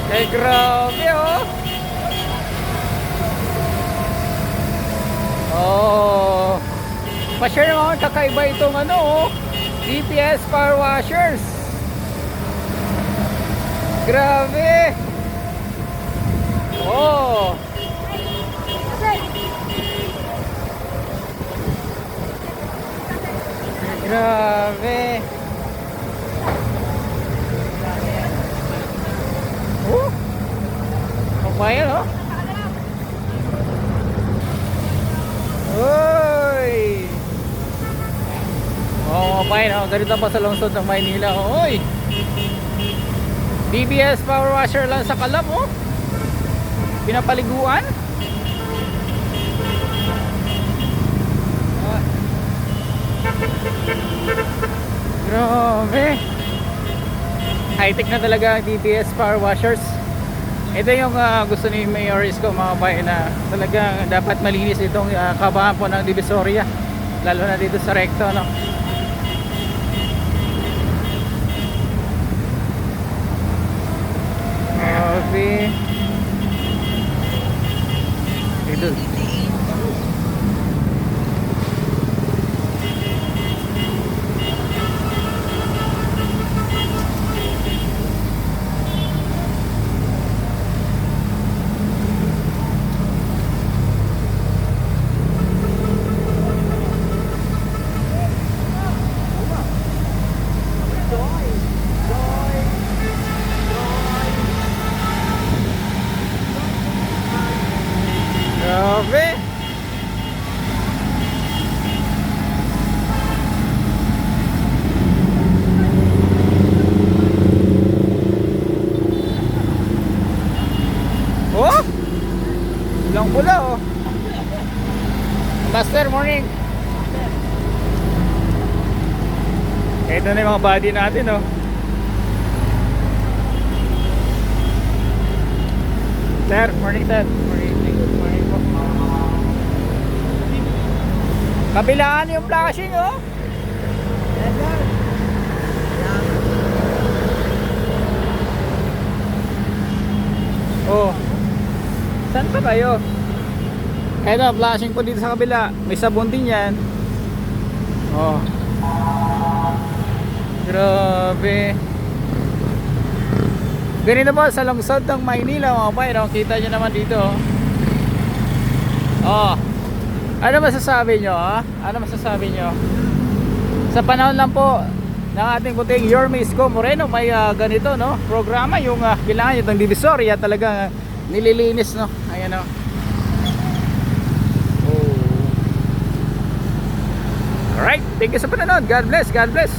Eh, grabe oh. Oh. Pa-share naman kakaiba itong ano oh. DPS power washers. Grabe. Oh. Grabe. Oh. Kabayan oh. Uy. Oh, kabayan oh. Ganito pa sa lungsod ng Maynila. Uy. DBS power washer lang sa Calab oh. Pinapaliguan. Grabe. High-tech na talaga ang DPS power washers. Ito yung gusto ni Mayor Isko mga bayan na talagang dapat malinis itong kabahan po ng Divisoria. Lalo na dito sa Recto no. Grabe. Ito. Grabe. Oh! Pulang pula oh. Master, morning. Ito na yung mga body natin oh. Sir, morning sir. Morning. Good morning po. Kabilaan yung flashing oh. Oh. Saan pa kayo? Eto, flashing po dito sa kabila. May sabon din yan. Oh. Grabe. Ganito po sa lungsod ng Maynila mga bayan. Kita nyo naman dito. Oh. Ano masasabi nyo? Ano masasabi nyo? Sa panahon lang po ng ating puting Yorme Isko Moreno, may ganito no programa yung kailangan itong Divisoria talagang nililinis no. Ayan no. Oh. Alright, thank you sa panonood. God bless, God bless.